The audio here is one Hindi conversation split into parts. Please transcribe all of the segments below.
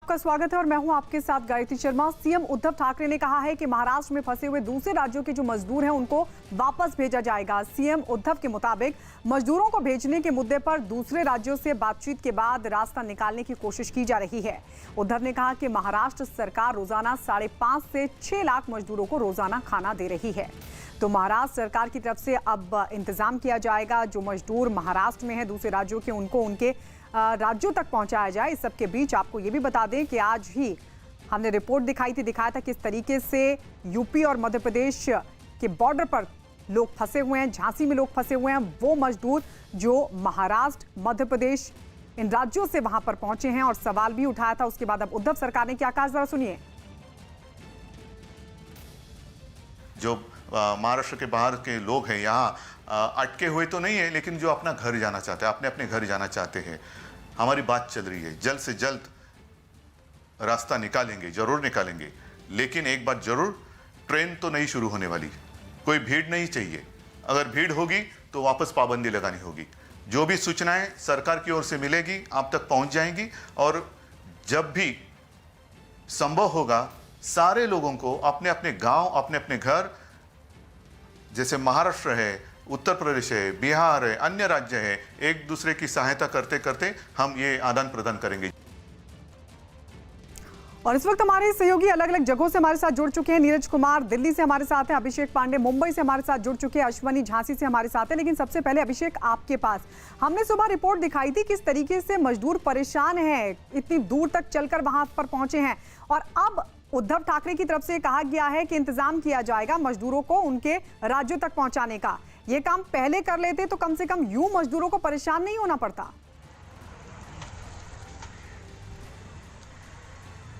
आपका स्वागत है और मैं हूं आपके साथ गायत्री शर्मा। सीएम उद्धव ठाकरे ने कहा है कि महाराष्ट्र में फंसे हुए दूसरे राज्यों के जो मजदूर हैं उनको वापस भेजा जाएगा। सीएम उद्धव के मुताबिक मजदूरों को भेजने के मुद्दे पर दूसरे राज्यों से बातचीत के बाद रास्ता निकालने की कोशिश की जा रही है। उद्धव ने कहा कि महाराष्ट्र सरकार रोजाना 5.5 से 6 लाख मजदूरों को रोजाना खाना दे रही है, तो महाराष्ट्र सरकार की तरफ से अब इंतजाम किया जाएगा। जो मजदूर महाराष्ट्र में है दूसरे राज्यों के, उनको उनके राज्यों तक पहुंचाया जाए। इस सब के बीच आपको ये भी बता दें कि आज ही हमने रिपोर्ट दिखाया था किस तरीके से यूपी और मध्य प्रदेश के बॉर्डर पर लोग फंसे हुए हैं, झांसी में लोग फंसे हुए हैं। वो मजदूर जो महाराष्ट्र, मध्य प्रदेश, इन राज्यों से वहां पर पहुंचे हैं और सवाल भी उठाया था। उसके बाद अब उद्धव सरकार ने क्या कहा, जरा सुनिए। जो महाराष्ट्र के बाहर के लोग हैं यहाँ अटके हुए तो नहीं है, लेकिन जो अपना घर जाना चाहते हैं, अपने घर जाना चाहते हैं, हमारी बात चल रही है। जल्द से जल्द रास्ता निकालेंगे, जरूर निकालेंगे। लेकिन एक बात जरूर, ट्रेन तो नहीं शुरू होने वाली, कोई भीड़ नहीं चाहिए। अगर भीड़ होगी तो वापस पाबंदी लगानी होगी। जो भी सूचनाएं सरकार की ओर से मिलेगी आप तक पहुंच जाएंगी, और जब भी संभव होगा सारे लोगों को अपने अपने गांव, अपने अपने घर, जैसे महाराष्ट्र है, उत्तर प्रदेश है, बिहार है, अन्य राज्य है, एक दूसरे की सहायता करते करते हम ये आदान प्रदान करेंगे। और इस वक्त हमारे सहयोगी अलग अलग जगहों से हमारे साथ जुड़ चुके हैं। नीरज कुमार दिल्ली से हमारे साथ हैं, अभिषेक पांडे मुंबई से हमारे साथ जुड़ चुके हैं, अश्वनी झांसी से हमारे साथ हैं। लेकिन सबसे पहले अभिषेक, आपके पास हमने सुबह रिपोर्ट दिखाई थी किस तरीके से मजदूर परेशान हैं, इतनी दूर तक चलकर वहां पर पहुंचे हैं, और अब उद्धव ठाकरे की तरफ से कहा गया है कि इंतजाम किया जाएगा मजदूरों को उनके राज्यों तक पहुंचाने का। ये काम पहले कर लेते तो कम से कम यूं मजदूरों को परेशान नहीं होना पड़ता।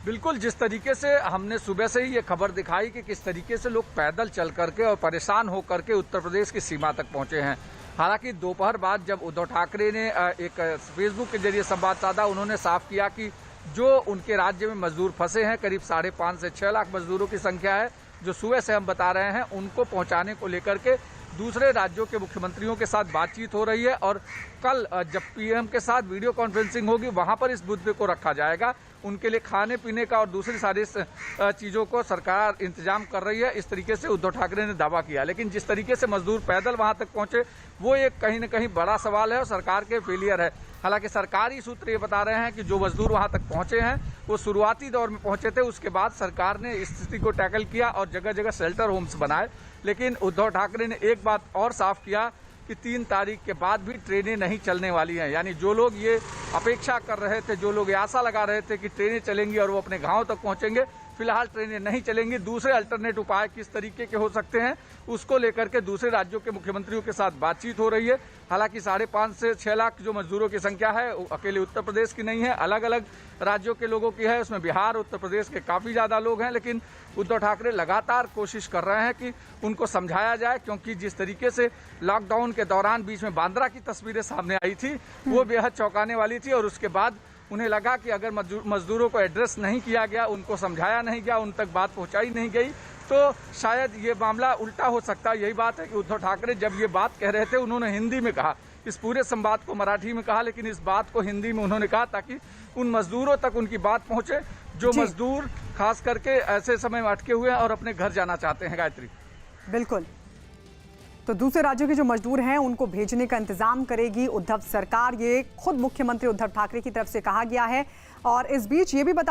बिल्कुल, जिस तरीके से हमने सुबह से ही ये खबर दिखाई कि किस तरीके से लोग पैदल चल करके और परेशान होकर के उत्तर प्रदेश की सीमा तक पहुंचे हैं। हालांकि दोपहर बाद जब उद्धव ठाकरे ने एक फेसबुक के जरिए संवाद साधा, उन्होंने साफ किया कि जो उनके राज्य में मजदूर फंसे हैं, करीब 5.5 से 6 लाख मजदूरों की संख्या है, जो सुबह से हम बता रहे हैं, उनको पहुंचाने को लेकर के दूसरे राज्यों के मुख्यमंत्रियों के साथ बातचीत हो रही है। और कल जब पीएम के साथ वीडियो कॉन्फ्रेंसिंग होगी, वहां पर इस मुद्दे को रखा जाएगा। उनके लिए खाने पीने का और दूसरी सारी चीज़ों को सरकार इंतजाम कर रही है, इस तरीके से उद्धव ठाकरे ने दावा किया। लेकिन जिस तरीके से मजदूर पैदल वहां तक पहुंचे, वो एक कहीं न कहीं बड़ा सवाल है और सरकार के फेलियर है। हालांकि सरकारी सूत्र ये बता रहे हैं कि जो मजदूर वहां तक पहुंचे हैं वो शुरुआती दौर में पहुंचे थे, उसके बाद सरकार ने स्थिति को टैकल किया और जगह जगह शेल्टर होम्स बनाए। लेकिन उद्धव ठाकरे ने एक बात और साफ किया कि 3 तारीख के बाद भी ट्रेनें नहीं चलने वाली हैं। यानी जो लोग ये अपेक्षा कर रहे थे, जो लोग ये आशा लगा रहे थे कि ट्रेनें चलेंगी और वो अपने गाँव तक पहुँचेंगे, फिलहाल ट्रेनें नहीं चलेंगी। दूसरे अल्टरनेट उपाय किस तरीके के हो सकते हैं, उसको लेकर के दूसरे राज्यों के मुख्यमंत्रियों के साथ बातचीत हो रही है। हालांकि 5.5 से 6 लाख जो मजदूरों की संख्या है, अकेले उत्तर प्रदेश की नहीं है, अलग अलग राज्यों के लोगों की है। उसमें बिहार, उत्तर प्रदेश के काफ़ी ज़्यादा लोग हैं। लेकिन उद्धव ठाकरे लगातार कोशिश कर रहे हैं कि उनको समझाया जाए, क्योंकि जिस तरीके से लॉकडाउन के दौरान बीच में बांद्रा की तस्वीरें सामने आई थी, वो बेहद चौंकाने वाली थी। और उसके बाद उन्हें लगा कि अगर मजदूरों को एड्रेस नहीं किया गया, उनको समझाया नहीं गया, उन तक बात पहुंचाई नहीं गई, तो शायद ये मामला उल्टा हो सकता है। यही बात है कि उद्धव ठाकरे जब ये बात कह रहे थे, उन्होंने हिंदी में कहा। इस पूरे संवाद को मराठी में कहा, लेकिन इस बात को हिंदी में उन्होंने कहा ताकि उन मजदूरों तक उनकी बात पहुंचे जो मजदूर खास करके ऐसे समय में अटके हुए हैं और अपने घर जाना चाहते हैं। गायत्री, बिल्कुल, तो दूसरे राज्यों के जो मजदूर हैं उनको भेजने का इंतजाम करेगी उद्धव सरकार, ये खुद मुख्यमंत्री उद्धव ठाकरे की तरफ से कहा गया है। और इस बीच ये भी बता